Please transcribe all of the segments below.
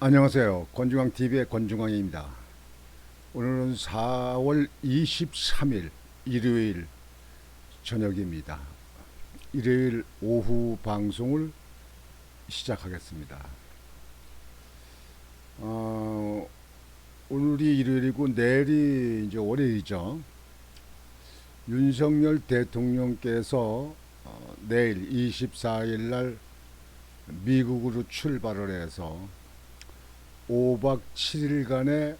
안녕하세요. 권중앙TV의 권중앙입니다. 오늘은 4월 23일 일요일 저녁입니다. 일요일 오후 방송을 시작하겠습니다. 오늘이 일요일이고 내일이 이제 월요일이죠. 윤석열 대통령께서 내일 24일 날 미국으로 출발을 해서 5박 7일간의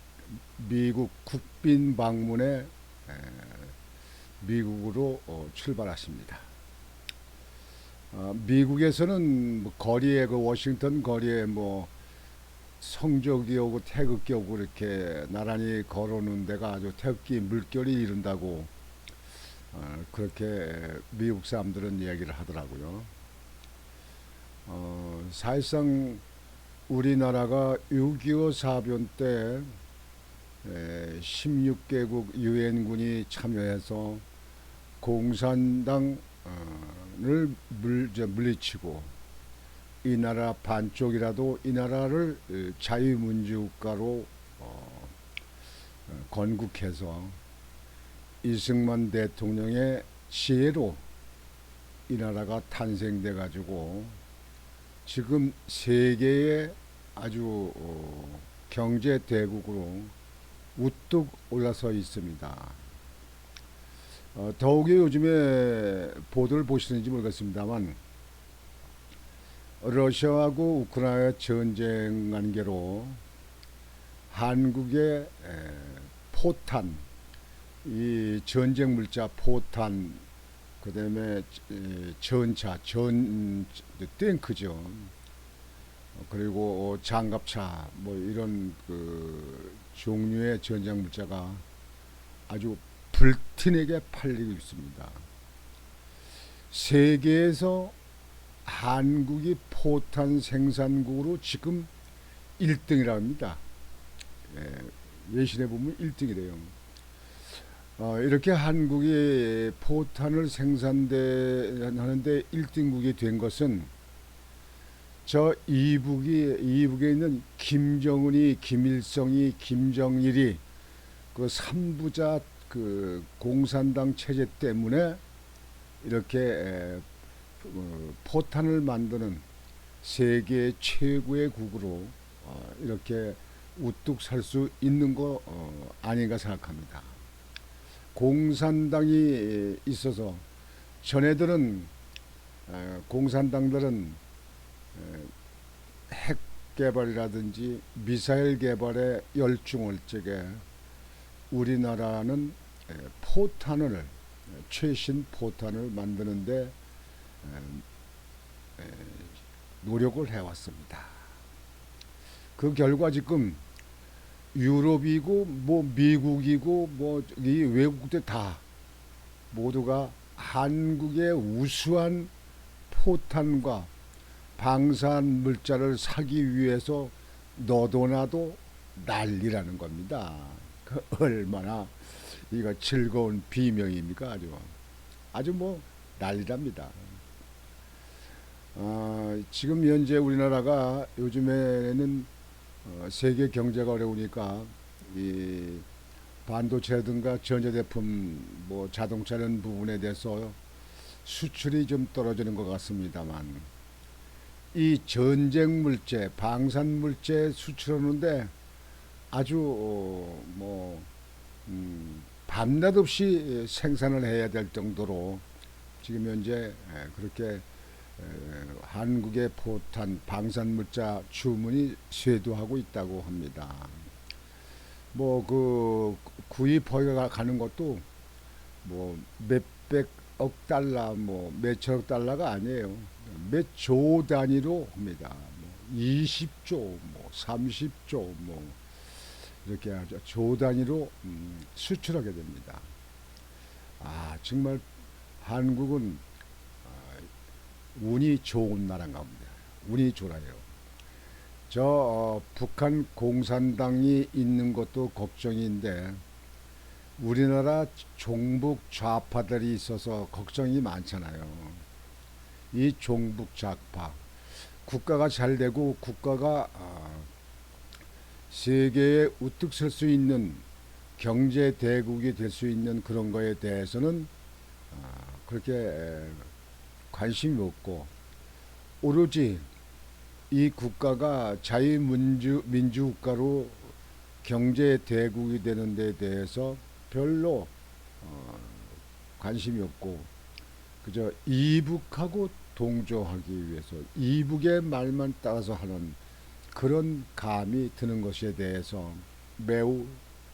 미국 국빈 방문에 미국으로 출발하십니다. 미국에서는 뭐 거리에 그 워싱턴 거리에 뭐 성조기 오고 태극기 오고 이렇게 나란히 걸어오는 데가 아주 태극기 물결이 이룬다고 그렇게 미국 사람들은 얘기를 하더라고요. 사실상 우리나라가 6.25 사변 때 16개국 유엔군이 참여해서 공산당을 물리치고 이 나라 반쪽이라도 이 나라를 자유민주국가로 건국해서 이승만 대통령의 지혜로 이 나라가 탄생돼 가지고 지금 세계의 아주 경제 대국으로 우뚝 올라서 있습니다. 더욱이 요즘에 보도를 보시는지 모르겠습니다만 러시아하고 우크라이나 전쟁 관계로 한국의 포탄, 이 전쟁 물자 포탄, 그다음에 전차, 탱크죠. 그리고 장갑차, 뭐 이런 그 종류의 전쟁 물자가 아주 불티나게 팔리고 있습니다. 세계에서 한국이 포탄 생산국으로 지금 1등이라 합니다. 외신에 보면 1등이래요. 이렇게 한국이 포탄을 생산하는데 1등국이 된 것은 저 이북에 있는 김정은이, 김일성이, 김정일이 그 삼부자 그 공산당 체제 때문에 이렇게 포탄을 만드는 세계 최고의 국으로 이렇게 우뚝 설 수 있는 거 아닌가 생각합니다. 공산당이 있어서 전애들은 공산당들은 핵 개발이라든지 미사일 개발에 열중할 적에 우리나라는 포탄을 최신 포탄을 만드는데 노력을 해왔습니다. 그 결과 지금 유럽이고 뭐 미국이고 뭐 이 외국들 다 모두가 한국의 우수한 포탄과 방산 물자를 사기 위해서 너도나도 난리라는 겁니다. 그 얼마나 이거 즐거운 비명입니까? 아주 뭐 난리랍니다. 지금 현재 우리나라가 요즘에는 세계 경제가 어려우니까 이 반도체든가 전자제품 뭐 자동차 이런 부분에 대해서 수출이 좀 떨어지는 것 같습니다만 이 전쟁 물재, 방산 물재 수출하는데 아주 밤낮 없이 생산을 해야 될 정도로 지금 현재 그렇게 한국의 포탄, 방산물자 주문이 쇄도하고 있다고 합니다. 뭐 그 구입허가 가는 것도 뭐 몇백억 달러, 뭐 몇천억 달러가 아니에요. 몇 조 단위로 합니다. 뭐 20조, 뭐 30조, 뭐 이렇게 하죠. 조 단위로 수출하게 됩니다. 정말 한국은 운이 좋은 나라인가 봅니다. 운이 좋아요. 북한 공산당이 있는 것도 걱정인데 우리나라 종북 좌파들이 있어서 걱정이 많잖아요. 이 종북 좌파 국가가 잘 되고 국가가 세계에 우뚝 설 수 있는 경제 대국이 될 수 있는 그런 거에 대해서는 그렇게 관심이 없고, 오로지 이 국가가 자유민주 국가로 경제 대국이 되는 데 대해서 별로 관심이 없고, 그저 이북하고 동조하기 위해서 이북의 말만 따라서 하는 그런 감이 드는 것에 대해서 매우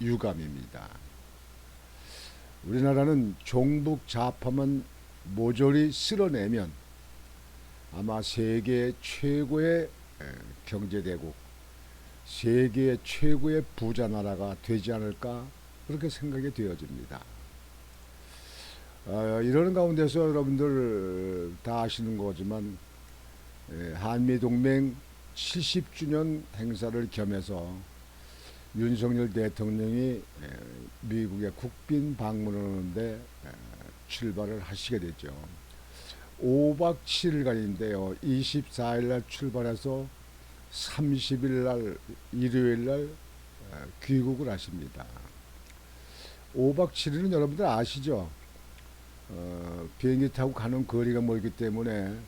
유감입니다. 우리나라는 종북 좌파만 모조리 쓸어내면 아마 세계 최고의 경제대국, 세계 최고의 부자 나라가 되지 않을까, 그렇게 생각이 되어집니다. 이러는 가운데서 여러분들 다 아시는 거지만 한미동맹 70주년 행사를 겸해서 윤석열 대통령이 미국의 국빈 방문을 하는데 출발을 하시게 됐죠. 5박 7일간인데요. 24일 날 출발해서 30일 날 일요일 날 귀국을 하십니다. 5박 7일은 여러분들 아시죠? 비행기 타고 가는 거리가 멀기 때문에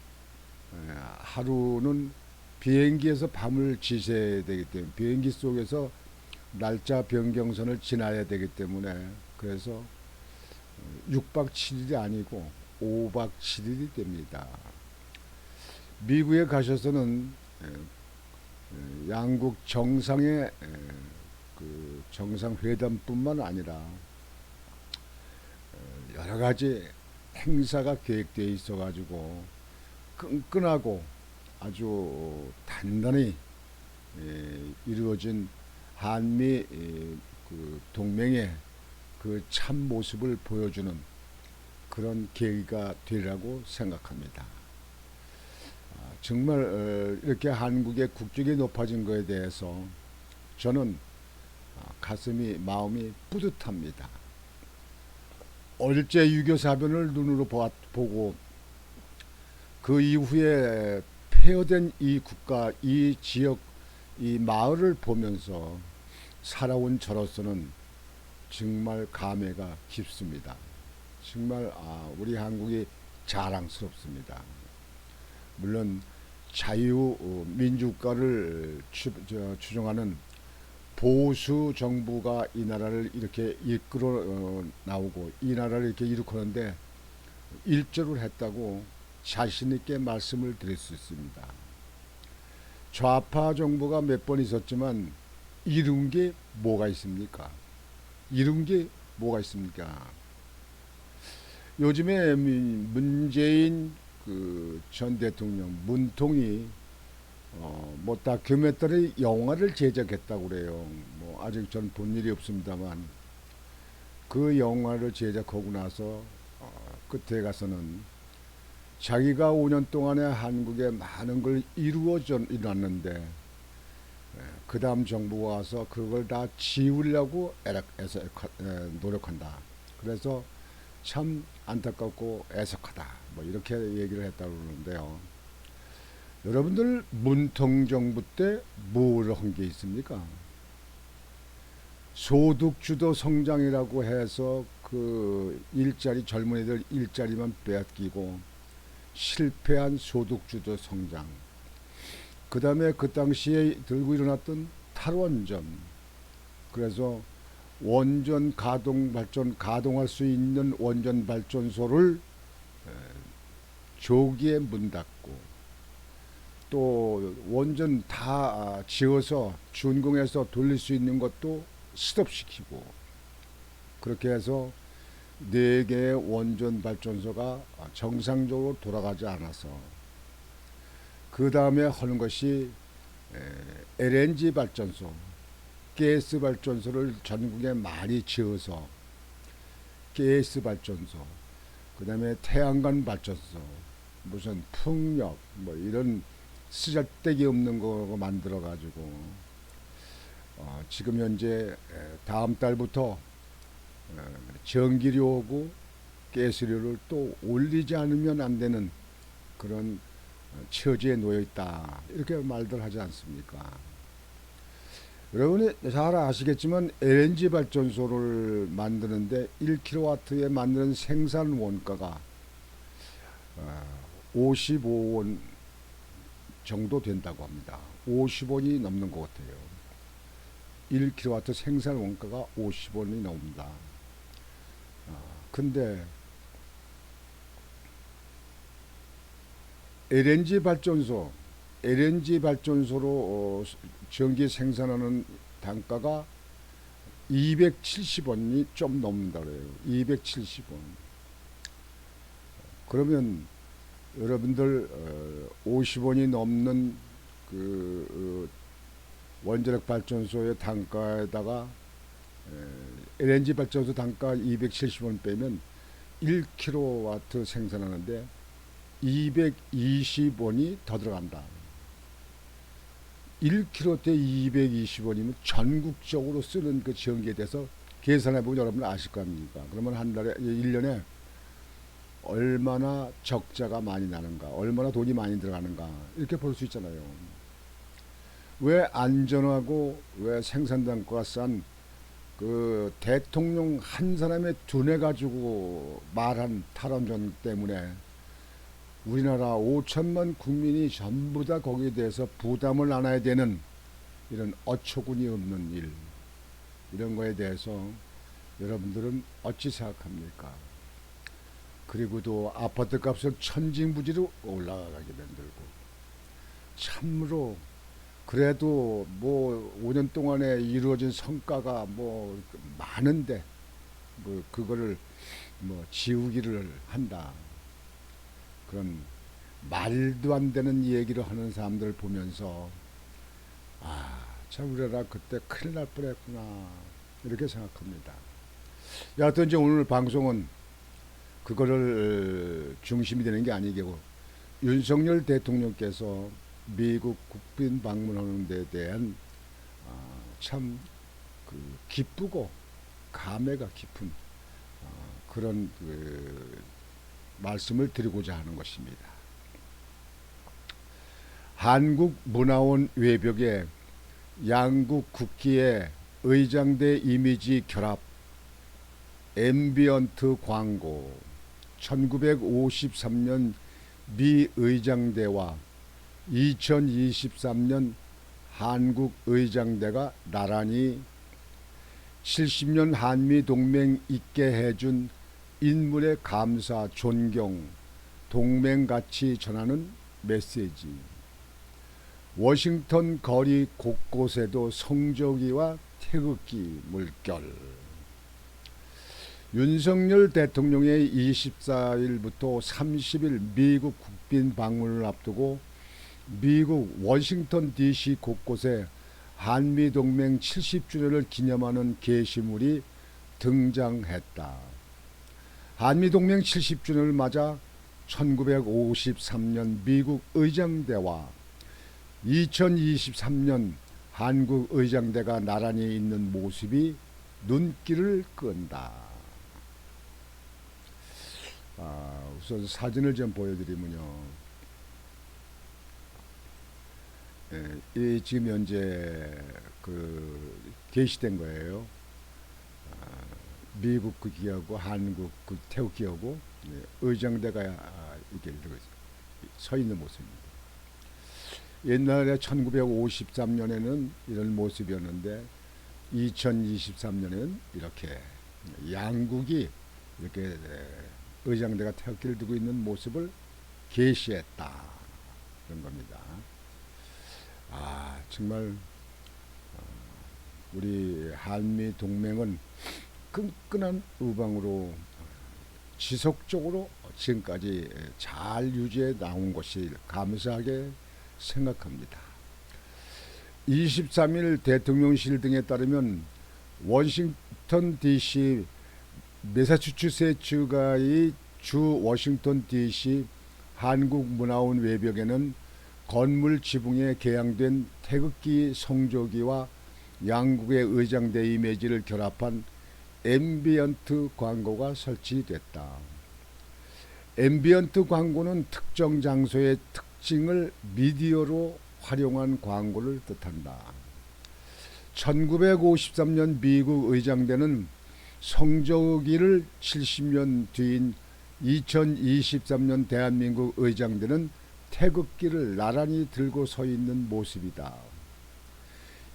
하루는 비행기에서 밤을 지새야 되기 때문에, 비행기 속에서 날짜 변경선을 지나야 되기 때문에, 그래서 6박 7일이 아니고 5박 7일이 됩니다. 미국에 가셔서는 양국 정상의 그 정상회담뿐만 아니라 여러 가지 행사가 계획되어 있어 가지고 끈끈하고 아주 단단히 이루어진 한미 그 동맹의 그 참 모습을 보여주는 그런 계기가 되리라고 생각합니다. 정말 이렇게 한국의 국격이 높아진 것에 대해서 저는 가슴이, 마음이 뿌듯합니다. 일제 유교 사변을 눈으로 보고 그 이후에 폐허된 이 국가, 이 지역, 이 마을을 보면서 살아온 저로서는 정말 감회가 깊습니다. 정말 우리 한국이 자랑스럽습니다. 물론 자유민주국가를 추종하는 보수 정부가 이 나라를 이렇게 이끌어 나오고 이 나라를 이렇게 일으키는데 일조를 했다고 자신 있게 말씀을 드릴 수 있습니다. 좌파 정부가 몇 번 있었지만 이룬 게 뭐가 있습니까? 이룬 게 뭐가 있습니까? 요즘에 문재인 그 전 대통령 문통이 뭐 다큐멘터리 영화를 제작했다고 그래요. 뭐 아직 전 본 일이 없습니다만 그 영화를 제작하고 나서 끝에 가서는 자기가 5년 동안에 한국에 많은 걸 이루어져 놨는데 그 다음 정부가 와서 그걸 다 지우려고 노력한다. 그래서 참 안타깝고 애석하다. 뭐 이렇게 얘기를 했다고 그러는데요. 여러분들 문통 정부 때 뭘 한 게 있습니까? 소득주도 성장이라고 해서 그 일자리, 젊은이들 일자리만 빼앗기고 실패한 소득주도 성장. 그 다음에 그 당시에 들고 일어났던 탈원전. 그래서 원전 가동할 수 있는 원전 발전소를 조기에 문 닫고, 또 원전 다 지어서 준공해서 돌릴 수 있는 것도 스톱시키고, 그렇게 해서 4개의 원전 발전소가 정상적으로 돌아가지 않아서 그 다음에 하는 것이 LNG 발전소, 가스 발전소를 전국에 많이 지어서 가스 발전소, 그 다음에 태양광 발전소, 무슨 풍력 뭐 이런 쓰잘데기 없는 거 만들어 가지고 지금 현재 다음 달부터 전기료하고 가스료를 또 올리지 않으면 안 되는 그런 처지에 놓여 있다, 이렇게 말들 하지 않습니까? 여러분이 잘 아시겠지만 LNG 발전소를 만드는데 1kW에 만드는 생산 원가가 55원 정도 된다고 합니다. 50원이 넘는 것 같아요. 1kW 생산 원가가 50원이 넘는다. 근데 LNG 발전소, LNG 발전소로 전기 생산하는 단가가 270원이 좀 넘는다 그래요. 270원. 그러면 여러분들 50원이 넘는 그 원자력 발전소의 단가에다가 LNG 발전소 단가 270원 빼면 1kW 생산하는데 220원이 더 들어간다. 1kW 대 220원이면 전국적으로 쓰는 그 전기에 대해서 계산해보면 여러분 아실 거 아닙니까? 그러면 한 달에, 1년에 얼마나 적자가 많이 나는가, 얼마나 돈이 많이 들어가는가, 이렇게 볼 수 있잖아요. 왜 안전하고 왜 생산 단가가 싼 그 대통령 한 사람의 두뇌 가지고 말한 탈원전 때문에 우리나라 5천만 국민이 전부 다 거기에 대해서 부담을 안아야 되는 이런 어처구니 없는 일, 이런 거에 대해서 여러분들은 어찌 생각합니까? 그리고 또 아파트 값을 천진부지로 올라가게 만들고, 참으로 그래도 뭐 5년 동안에 이루어진 성과가 뭐 많은데 뭐 그거를 뭐 지우기를 한다, 그런 말도 안 되는 얘기를 하는 사람들을 보면서 참 우리나라 그때 큰일 날 뻔했구나, 이렇게 생각합니다. 여하튼 이제 오늘 방송은 그거를 중심이 되는 게 아니고, 윤석열 대통령께서 미국 국빈 방문하는 데 대한 참 그 기쁘고 감회가 깊은 그런 그 말씀을 드리고자 하는 것입니다. 한국 문화원 외벽에 양국 국기의 의장대 이미지 결합 앰비언트 광고, 1953년 미 의장대와 2023년 한국 의장대가 나란히 70년 한미 동맹 있게 해준 인물의 감사, 존경, 동맹 가치 전하는 메시지. 워싱턴 거리 곳곳에도 성조기와 태극기 물결. 윤석열 대통령의 24일부터 30일 미국 국빈 방문을 앞두고 미국 워싱턴 DC 곳곳에 한미동맹 70주년을 기념하는 게시물이 등장했다. 한미동맹 70주년을 맞아 1953년 미국 의장대와 2023년 한국 의장대가 나란히 있는 모습이 눈길을 끈다. 우선 사진을 좀 보여드리면요. 이 지금 현재 그 게시된 거예요. 미국 그 기하고 한국 그 태극기하고 의장대가 이렇게 서 있는 모습입니다. 옛날에 1953년에는 이런 모습이었는데 2023년에는 이렇게 양국이 이렇게 의장대가 태극기를 들고 있는 모습을 게시했다, 그런 겁니다. 정말 우리 한미 동맹은 끈끈한 우방으로 지속적으로 지금까지 잘 유지해 나온 것이 감사하게 생각합니다. 23일 대통령실 등에 따르면 워싱턴 DC, 매사추세츠주의 주 워싱턴 DC 한국문화원 외벽에는 건물 지붕에 개양된 태극기 성조기와 양국의 의장대 이미지를 결합한 앰비언트 광고가 설치됐다. 앰비언트 광고는 특정 장소의 특징을 미디어로 활용한 광고를 뜻한다. 1953년 미국 의장대는 성조기를 70년 뒤인 2023년 대한민국 의장대는 태극기를 나란히 들고 서 있는 모습이다.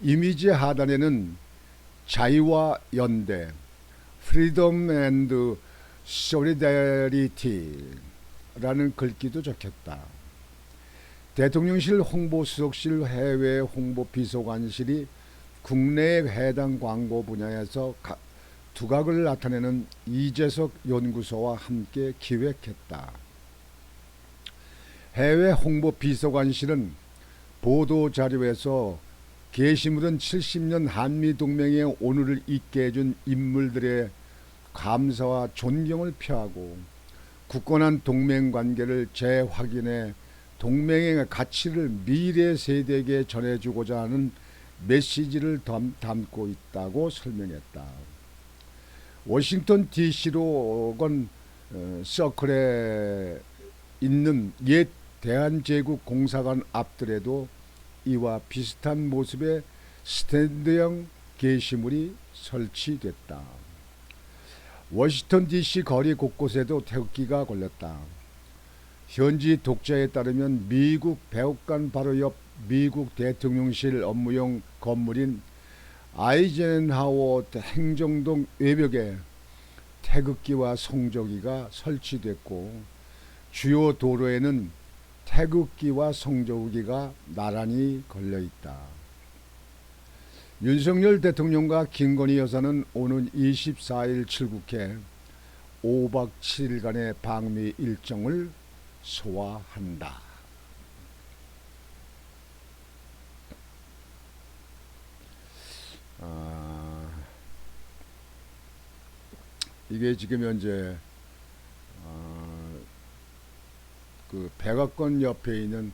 이미지 하단에는 자유와 연대, Freedom and Solidarity라는 글귀도 적혔다. 대통령실 홍보수석실 해외 홍보비서관실이 국내 해당 광고 분야에서 두각을 나타내는 이재석 연구소와 함께 기획했다. 해외 홍보비서관실은 보도자료에서 게시물은 70년 한미동맹의 오늘을 있게 해준 인물들의 감사와 존경을 표하고 굳건한 동맹관계를 재확인해 동맹의 가치를 미래 세대에게 전해주고자 하는 메시지를 담고 있다고 설명했다. 워싱턴 DC로 건 서클에 있는 옛 대한제국 공사관 앞들에도 이와 비슷한 모습의 스탠드형 게시물이 설치됐다. 워싱턴 DC 거리 곳곳에도 태극기가 걸렸다. 현지 독자에 따르면 미국 백악관 바로 옆 미국 대통령실 업무용 건물인 아이젠하워 행정동 외벽에 태극기와 성조기가 설치됐고 주요 도로에는 태극기와 성조기가 나란히 걸려있다. 윤석열 대통령과 김건희 여사는 오는 24일 출국해 5박 7일간의 방미 일정을 소화한다. 이게 지금 현재 그 백악관 옆에 있는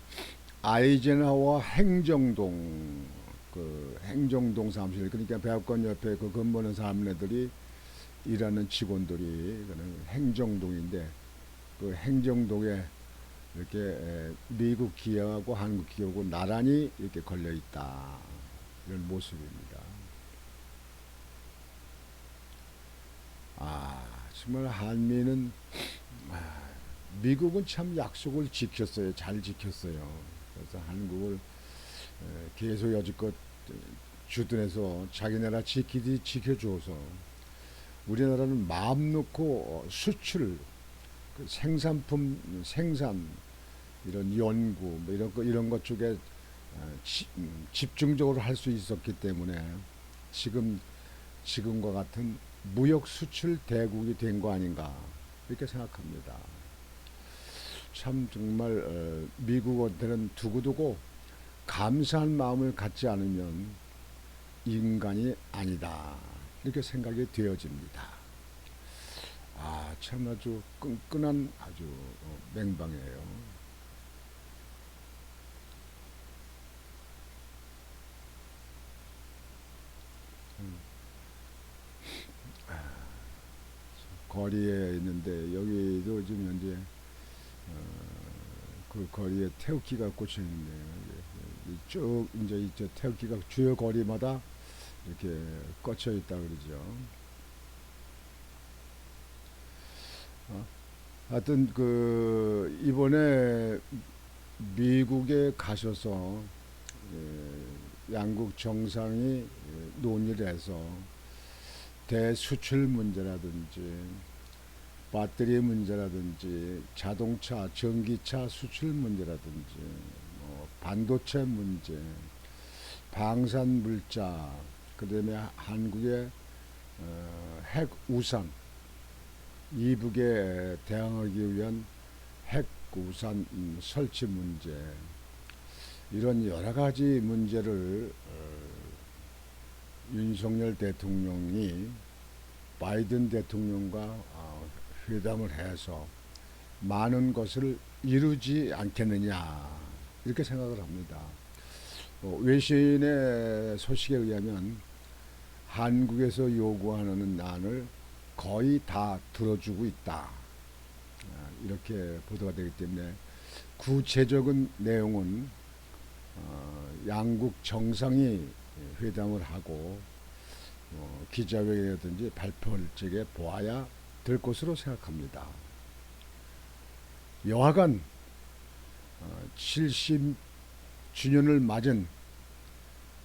아이젠하워 행정동 그 행정동 사무실, 그러니까 백악관 옆에 그 근무하는 사람들이 일하는 직원들이 행정동인데 그 행정동에 이렇게 미국 기업하고 한국 기업하고 나란히 이렇게 걸려 있다, 이런 모습입니다. 정말 한미는 미국은 참 약속을 지켰어요. 잘 지켰어요. 그래서 한국을 계속 여지껏 주둔해서 자기 나라 지키듯이 지켜줘서 우리나라는 마음 놓고 수출, 생산품 생산, 이런 연구 뭐 이런 것 쪽에 집중적으로 할 수 있었기 때문에 지금과 같은 무역 수출 대국이 된 거 아닌가, 이렇게 생각합니다. 참 정말 미국한테는 두고두고 감사한 마음을 갖지 않으면 인간이 아니다, 이렇게 생각이 되어집니다. 참 아주 끈끈한 아주 맹방이에요. 거리에 있는데 여기도 지금 현재 그 거리에 태극기가 꽂혀 있는데요. 쭉 이제 이제 태극기가 주요 거리마다 이렇게 꽂혀 있다 그러죠. 하여튼 그 이번에 미국에 가셔서 양국 정상이 논의를 해서 대수출 문제라든지 배터리 문제라든지 자동차, 전기차 수출 문제라든지 반도체 문제, 방산물자, 그 다음에 한국의 핵 우산, 이북에 대항하기 위한 핵 우산 설치 문제, 이런 여러 가지 문제를 윤석열 대통령이 바이든 대통령과 회담을 해서 많은 것을 이루지 않겠느냐, 이렇게 생각을 합니다. 외신의 소식에 의하면 한국에서 요구하는 안을 거의 다 들어주고 있다, 이렇게 보도가 되기 때문에 구체적인 내용은 양국 정상이 회담을 하고 기자회견이라든지 발표를 적에 보아야 될 것으로 생각합니다. 여하간 70주년을 맞은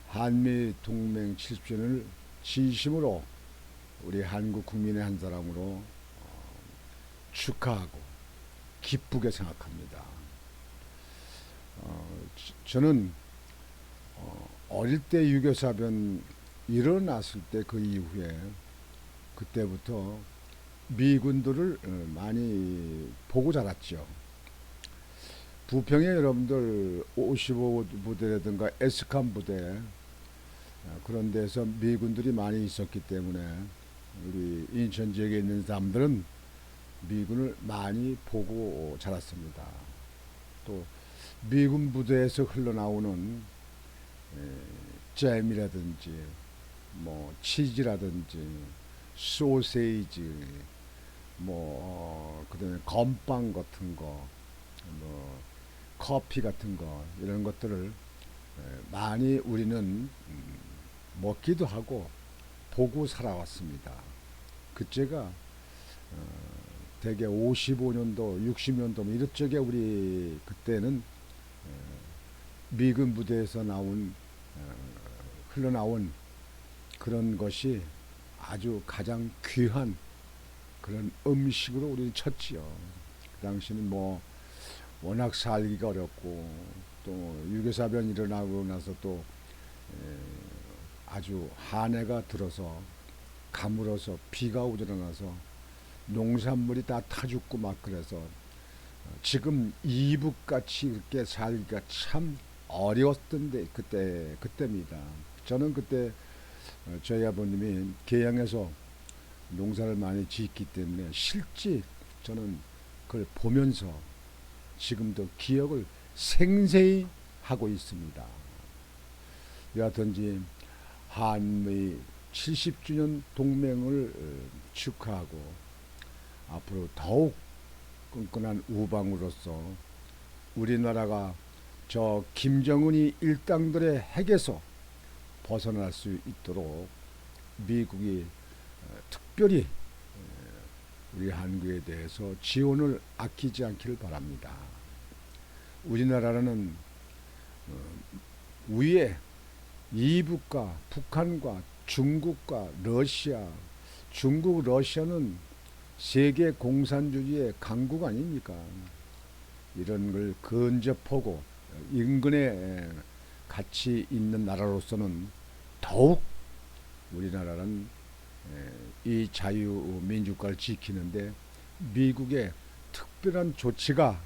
한미 동맹 70주년을 진심으로 우리 한국 국민의 한 사람으로 축하하고 기쁘게 생각합니다. 저는 어릴 때 유교사변 일어났을 때 그 이후에 그때부터 미군들을 많이 보고 자랐죠. 부평에 여러분들 55 부대라든가 에스칸 부대 그런 데서 미군들이 많이 있었기 때문에 우리 인천 지역에 있는 사람들은 미군을 많이 보고 자랐습니다. 또 미군 부대에서 흘러나오는 잼이라든지 뭐 치즈라든지 소세지 그다음에 건빵 같은 거 뭐 커피 같은 거 이런 것들을 많이 우리는 먹기도 하고 보고 살아왔습니다. 그때가 대개 55년도 60년도 이럴 적에 우리 그때는 미군 부대에서 흘러나온 그런 것이 아주 가장 귀한 그런 음식으로 우리는 쳤지요. 그 당시는 워낙 살기가 어렵고 또 유교사변 일어나고 나서 또 아주 한해가 들어서 가물어서 비가 오질러나서 농산물이 다 타 죽고 막 그래서 지금 이북같이 이렇게 살기가 참 어려웠던데 그때입니다. 저는 그때 저희 아버님이 계양에서 농사를 많이 짓기 때문에 실제 저는 그걸 보면서 지금도 기억을 생생히 하고 있습니다. 여하튼지 한미 70주년 동맹을 축하하고 앞으로 더욱 끈끈한 우방으로서 우리나라가 저 김정은이 일당들의 핵에서 벗어날 수 있도록 미국이 특별히 우리 한국에 대해서 지원을 아끼지 않기를 바랍니다. 우리나라는 위에 이북과 북한과 중국과 러시아, 중국 러시아는 세계 공산주의의 강국 아닙니까? 이런 걸 근접하고 인근에 같이 있는 나라로서는 더욱 우리나라는 이 자유민주화를 지키는데 미국의 특별한 조치가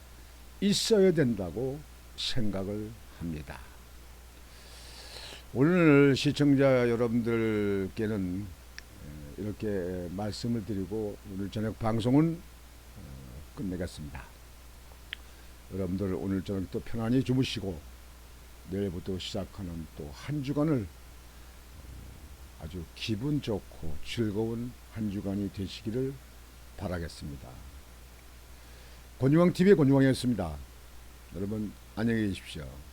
있어야 된다고 생각을 합니다. 오늘 시청자 여러분들께는 이렇게 말씀을 드리고 오늘 저녁 방송은 끝내겠습니다. 여러분들 오늘 저녁 또 편안히 주무시고 내일부터 시작하는 또 한 주간을 아주 기분 좋고 즐거운 한 주간이 되시기를 바라겠습니다. 권유왕TV의 권유왕이었습니다. 여러분 안녕히 계십시오.